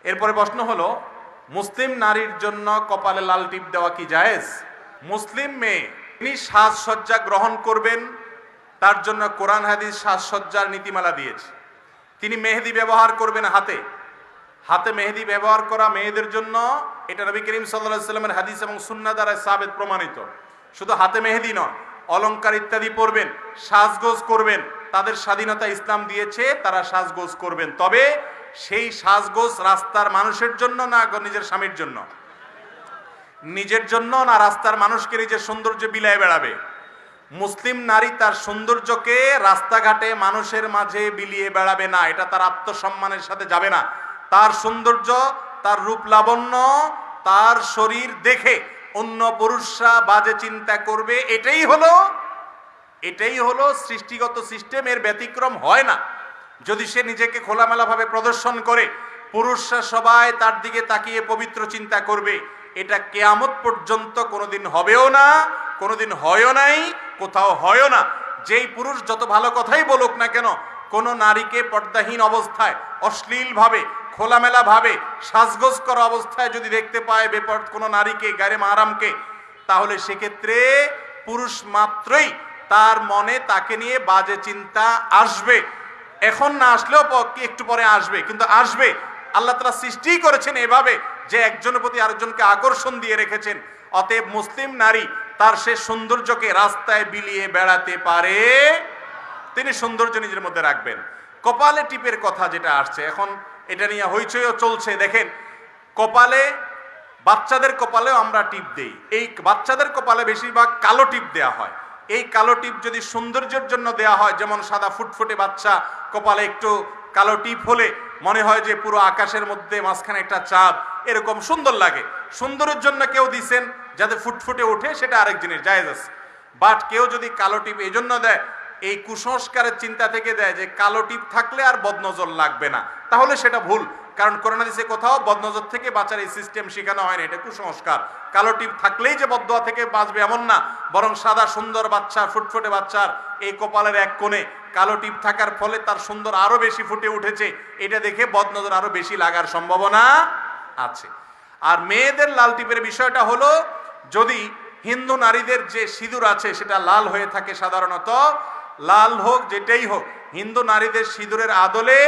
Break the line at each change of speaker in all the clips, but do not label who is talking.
এরপরে প্রশ্ন হলো, মুসলিম নারীর জন্য কপালে লাল টিপ দেওয়া কি জায়েজ? মুসলিম মেয়ে তিনি সাজসজ্জা গ্রহণ করবেন, তার জন্য কোরআন হাদিস সাজসজ্জার নীতিমালা দিয়েছে। তিনি মেহেদি ব্যবহার করবেন হাতে, হাতে মেহেদি ব্যবহার করা মেয়েদের জন্য, এটা নবী করিম সাল্লাল্লাহু আলাইহি ওয়াসাল্লামের হাদিস এবং সুন্নাহ দ্বারা সাবিত প্রমাণিত। শুধু হাতে মেহেদি নয়, অলংকার ইত্যাদি পরবেন, সাজগোজ করবেন, তাদের স্বাধীনতা ইসলাম দিয়েছে, তারা সাজগোজ করবেন। তবে সেই সাজগোজ রাস্তার মানুষের জন্য না নিজের স্বামীর জন্য? নিজের জন্য না রাস্তার মানুষকে নিজের সৌন্দর্য বিলায় বেড়াবে? মুসলিম নারী তার সৌন্দর্যকে রাস্তাঘাটে মানুষের মাঝে বিলিয়ে বেড়াবে না, এটা তার আত্মসম্মানের সাথে যাবে না। তার সৌন্দর্য, তার রূপ লাবণ্য, তার শরীর দেখে অন্য পুরুষরা বাজে চিন্তা করবে, এটাই হলো সৃষ্টিগত সিস্টেমের ব্যতিক্রম হয় না। যদি সে নিজেকে খোলামেলাভাবে প্রদর্শন করে, পুরুষরা সবাই তার দিকে তাকিয়ে পবিত্র চিন্তা করবে। এটা কিয়ামত পর্যন্ত কোনোদিন হবেও না, কোনোদিন হয়ও নাই, কোথাও হয়ও না। যেই পুরুষ যত ভালো কথাই বলুক না কেন, কোনো নারীকে পর্দাহীন অবস্থায়, অশ্লীলভাবে, খোলামেলাভাবে সাজগোজ করা অবস্থায় যদি দেখতে পায় কোনো নারীকে, গায়রে মাহরামকে, তাহলে সেক্ষেত্রে পুরুষ মাত্রই তার মনে তাকে নিয়ে বাজে চিন্তা আসবে। এখন না আসলেও একটু পরে আসবে, কিন্তু আসবে। আল্লাহ তাআলা সৃষ্টি করেছেন এভাবে যে একজনের প্রতি আরেকজনকে আকর্ষণ দিয়ে রেখেছেন। অতএব মুসলিম নারী তার সে সৌন্দর্যকে রাস্তায় বিলিয়ে বেড়াতে পারে, তিনি সৌন্দর্য নিজের মধ্যে রাখবেন। কপালে টিপের কথা যেটা আসছে, এখন এটা নিয়ে হইচইও চলছে। দেখেন, কপালে, বাচ্চাদের কপালেও আমরা টিপ দেই। এই বাচ্চাদের কপালে বেশিরভাগ কালো টিপ দেয়া হয়। এই কালো টিপ যদি সৌন্দর্যের জন্য দেয়া হয়, যেমন সাদা ফুটফুটে বাচ্চা, কপালে একটু কালো টিপ হলে মনে হয় যে পুরো আকাশের মধ্যে মাঝখানে একটা চাঁদ, এরকম সুন্দর লাগে। সুন্দরের জন্য কেউ দিছেন যাতে ফুটফুটে ওঠে, সেটা আরেক জিনিস, জায়েজ আছে। বাট কেউ যদি কালো টিপ এই জন্য দেয়, এই কুসংস্কারের চিন্তা থেকে দেয় যে কালো টিপ থাকলে আর বদনজর লাগবে না, তাহলে সেটা ভুল। কারণ কোরআন হাদিসে কোথাও বদনজর থেকে বাঁচার এই সিস্টেম শেখানো হয় না, এটা কুসংস্কার। কালো টিপ থাকলেই যে বদদোয়া থেকে বাঁচবে এমন না, বরং সাদা সুন্দর বাচ্চা, ফুটফুটে বাচ্চার এই কপালের এক কোণে কালো টিপ থাকার ফলে তার সুন্দর আরো বেশি ফুটে উঠেছে, এটা দেখে বদনজর আরো বেশি লাগার সম্ভাবনা আছে। আর মেয়েদের লাল টিপের বিষয়টা হলো, যদি হিন্দু নারীদের যে সিঁদুর আছে সেটা লাল হয়ে থাকে, সাধারণত লাল হোক যেটাই হোক, হিন্দু নারীদের সিঁদুরের আদলে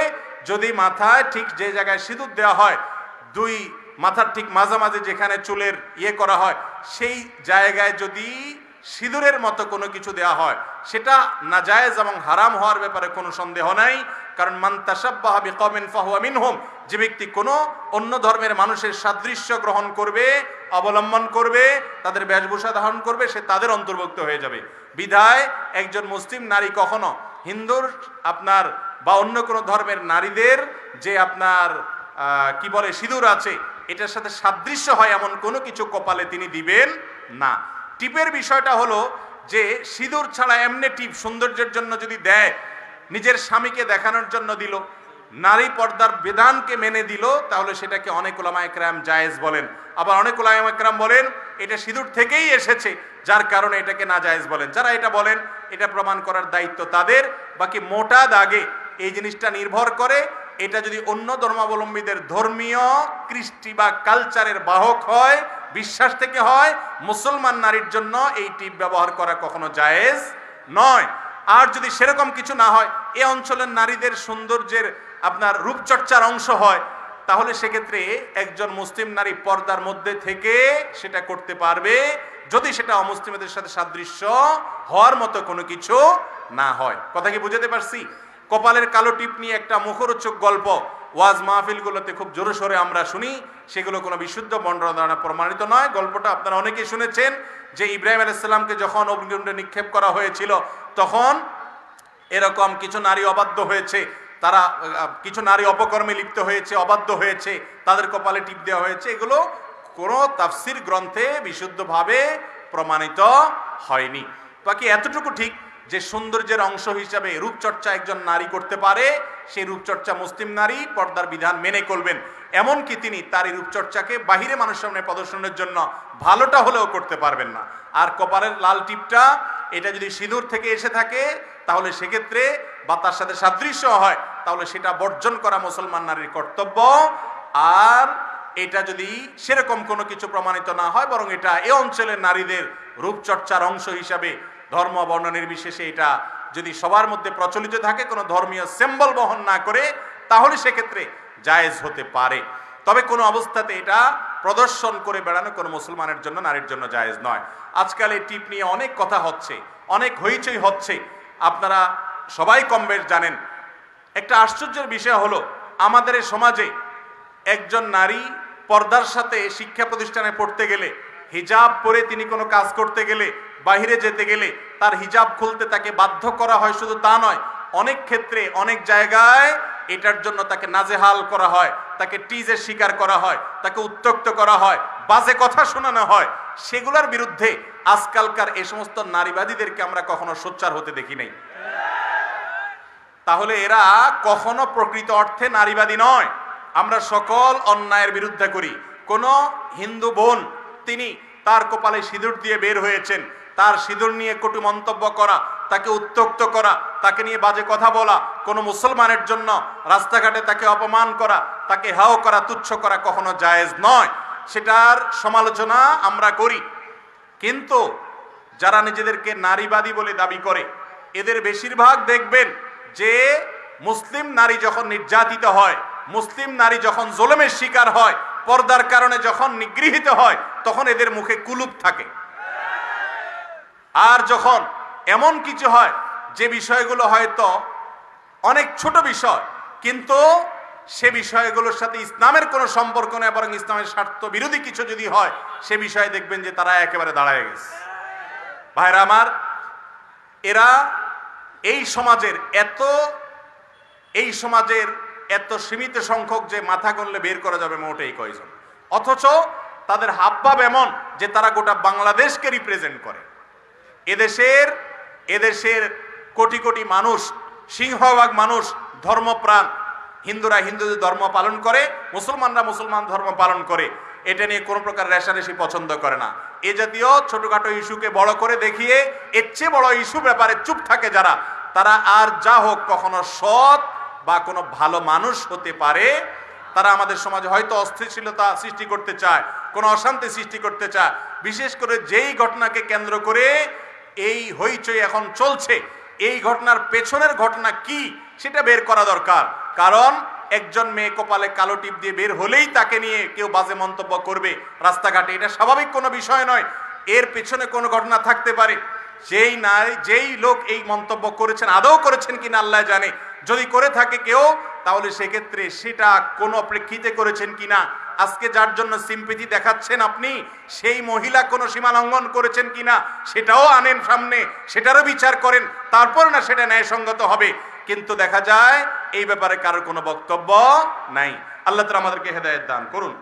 যদি মাথায় ঠিক যে জায়গায় সিঁদুর দেওয়া হয়, দুই মাথার ঠিক মাঝামাঝি যেখানে চুলের করা হয়, সেই জায়গায় যদি সিঁদুরের মতো কোনো কিছু দেওয়া হয়, সেটা নাজায়েজ এবং হারাম হওয়ার ব্যাপারে কোনো সন্দেহ নাই। কারণ মান তাশাব্বাহা বিকওমিন ফাহুয়া মিনহুম, যে ব্যক্তি কোনো অন্য ধর্মের মানুষের সাদৃশ্য গ্রহণ করবে, অবলম্বন করবে, তাদের বেশভূষা ধারণ করবে, সে তাদের অন্তর্ভুক্ত হয়ে যাবে। বিধায় একজন মুসলিম নারী কখনো হিন্দুর আপনার বা অন্য কোনো ধর্মের নারীদের যে আপনার কি বলে সিঁদুর আছে, এটার সাথে সাদৃশ্য হয় এমন কোনো কিছু কপালে তিনি দিবেন না। টিপের বিষয়টা হলো যে সিঁদুর ছাড়া এমনি টিপ সৌন্দর্যের জন্য যদি দেয়, নিজের স্বামীকে দেখানোর জন্য দিল, নারী পর্দার বিধানকে মেনে দিল, তাহলে সেটাকে অনেক উলামায়ে কেরাম জায়েজ বলেন। আবার অনেক উলামায়ে কেরাম বলেন এটা সিঁদুর থেকেই এসেছে, যার কারণে এটাকে নাজায়েজ বলেন। যারা এটা বলেন, এটা প্রমাণ করার দায়িত্ব তাদের। বাকি মোটা দাগে এই জিনিসটা নির্ভর করে, এটা যদি অন্য ধর্মাবলম্বীদের ধর্মীয় কৃষ্টি বা কালচারের বাহক হয়, বিশ্বাস থেকে হয়, মুসলমান নারীর জন্য এই টিপ ব্যবহার করা কখনো জায়েজ নয়। আর যদি সেরকম কিছু না হয়, এই অঞ্চলের নারীদের সৌন্দর্যের আপনার রূপচর্চার অংশ হয়, তাহলে সেক্ষেত্রে একজন মুসলিম নারী পর্দার মধ্যে থেকে সেটা করতে পারবে, যদি সেটা অমুসলিমদের সাথে সাদৃশ্য হওয়ার মতো কোনো কিছু না হয়। কথা কি বুঝাতে পারছি? কপালের কালো টিপ নিয়ে একটা মুখরোচক গল্প ওয়াজ মাহফিলগুলোতে খুব জোরে সোরে আমরা শুনি, সেগুলো কোনো বিশুদ্ধ বর্ণনা দ্বারা প্রমাণিত নয়। গল্পটা আপনারা অনেকেই শুনেছেন যে ইব্রাহিম আলাইহিস সালামকে যখন অগ্নিকুণ্ডে নিক্ষেপ করা হয়েছিল, তখন এরকম কিছু নারী অবাধ্য হয়েছে, তারা কিছু নারী অপকর্মে লিপ্ত হয়েছে, অবাধ্য হয়েছে, তাদের কপালে টিপ দেওয়া হয়েছে। এগুলো কোনো তাফসির গ্রন্থে বিশুদ্ধভাবে প্রমাণিত হয়নি। বাকি এতটুকু ঠিক যে সৌন্দর্যের অংশ হিসাবে রূপচর্চা একজন নারী করতে পারে, সেই রূপচর্চা মুসলিম নারী পর্দার বিধান মেনে করবেন। এমনকি তিনি তার এই রূপচর্চাকে বাহিরে মানুষের সামনে প্রদর্শনের জন্য ভালোটা হলেও করতে পারবেন না। আর কপালের লাল টিপটা এটা যদি সিঁদুর থেকে এসে থাকে, তাহলে সেক্ষেত্রে বা তার সাথে সাদৃশ্য হয়, তাহলে সেটা বর্জন করা মুসলমান নারীর কর্তব্য। আর এটা যদি সেরকম কোনো কিছু প্রমাণিত না হয়, বরং এটা এ অঞ্চলের নারীদের রূপচর্চার অংশ হিসাবে ধর্ম বর্ণ নির্বিশেষে এটা যদি সবার মধ্যে প্রচলিত থাকে, কোনো ধর্মীয় সিম্বল বহন না করে, তাহলে সেক্ষেত্রে জায়েজ হতে পারে। তবে কোনো অবস্থাতে এটা প্রদর্শন করে বেড়ানো কোনো মুসলমানের জন্য, নারীর জন্য জায়েজ নয়। আজকাল এই টিপ নিয়ে অনেক কথা হচ্ছে, অনেক হইচই হচ্ছে, আপনারা সবাই কম বেশ জানেন। একটা আশ্চর্যের বিষয় হলো, আমাদের এই সমাজে একজন নারী পর্দার সাথে শিক্ষা প্রতিষ্ঠানে পড়তে গেলে, হিজাব পরে তিনি কোনো কাজ করতে গেলে, বাহিরে যেতে গেলে তার হিজাব খুলতে তাকে বাধ্য করা হয়। শুধু তা নয়, অনেক ক্ষেত্রে অনেক জায়গায় এটার জন্য তাকে নাজেহাল করা হয়, তাকে টিজের শিকার করা হয়, তাকে উত্ত্যক্ত করা হয়, বাজে কথা শোনানো হয়। সেগুলোর বিরুদ্ধে আজকালকার এই সমস্ত নারীবাদীদেরকে আমরা কখনো সোচ্চার হতে দেখি নাই। তাহলে এরা কখনো প্রকৃত অর্থে নারীবাদী নয়। আমরা সকল অন্যায়ের বিরুদ্ধে করি। কোন হিন্দু বোন তিনি তার কপালে সিঁদুর দিয়ে বের হয়েছেন, তার সিঁদুর নিয়ে কটু মন্তব্য করা, তাকে উত্ত্যক্ত করা, তাকে নিয়ে বাজে কথা বলা, কোনো মুসলমানের জন্য রাস্তাঘাটে তাকে অপমান করা, তাকে হাও করা, তুচ্ছ করা কখনো জায়েজ নয়। সেটার সমালোচনা আমরা করি। কিন্তু যারা নিজেদেরকে নারীবাদী বলে দাবি করে, এদের বেশিরভাগ দেখবেন যে মুসলিম নারী যখন নির্যাতিত হয়, মুসলিম নারী যখন জুলুমের শিকার হয়, পর্দার কারণে যখন নিগৃহীত হয়, তখন এদের মুখে কুলুপ থাকে। আর যখন এমন কিছু হয় যে বিষয়গুলো হয়তো অনেক ছোট বিষয়, কিন্তু সে বিষয়গুলোর সাথে ইসলামের কোনো সম্পর্ক নেই, বরং ইসলামের স্বার্থ বিরোধী কিছু যদি হয়, সে বিষয়ে দেখবেন যে তারা একেবারে দাঁড়ায় গেছে। ভাইরা আমার, এরা এই সমাজের এত সীমিত সংখ্যক যে মাথা গণলে বের করা যাবে মোটেই কয়জন, অথচ তাদের হাবভাব এমন যে তারা গোটা বাংলাদেশকে রিপ্রেজেন্ট করে। এদেশের কোটি কোটি মানুষ, সিংহভাগ মানুষ ধর্মপ্রাণ। হিন্দুরা হিন্দুদের ধর্ম পালন করে, মুসলমানরা মুসলমান ধর্ম পালন করে। এটা নিয়ে কোনো প্রকার রেষারেষি পছন্দ করে না। এ জাতীয় ছোটখাটো ইস্যুকে বড় করে দেখিয়ে এর চেয়ে বড় ইস্যু ব্যাপারে চুপ থাকে যারা, তারা আর যা হোক কখনো সৎ বা কোনো ভালো মানুষ হতে পারে। তারা আমাদের সমাজে হয়তো অস্থিতিশীলতা সৃষ্টি করতে চায়, কোনো অশান্তি সৃষ্টি করতে চায়। বিশেষ করে যেই ঘটনাকে কেন্দ্র করে এই হইচই এখন চলছে, এই ঘটনার পেছনের ঘটনা কি সেটা বের করা দরকার। কারণ একজন মেয়ে কপালে কালো টিপ দিয়ে বের হলেই তাকে নিয়ে কেউ বাজে মন্তব্য করবে রাস্তাঘাটে, এটা স্বাভাবিক কোনো বিষয় নয়। এর পেছনে কোনো ঘটনা থাকতে পারে। যেই লোক এই মন্তব্য করেছেন, আদৌ করেছেন কিনা আল্লাহ জানে। যদি করে থাকে কেউ, তাহলে সেক্ষেত্রে সেটা কোনো প্রেক্ষিতে করেছেন কিনা, আজকে যার জন্য সিম্পেথি দেখাচ্ছেন আপনি, সেই মহিলা কোনো সীমা লঙ্ঘন করেছেন কিনা সেটাও আনেন সামনে, সেটারও বিচার করেন, তারপর না সেটা ন্যায়সঙ্গত হবে। কিন্তু দেখা যায় এই ব্যাপারে কারোর কোনো বক্তব্য নাই। আল্লাহ তাআলা আমাদেরকে হেদায়েত দান করুন।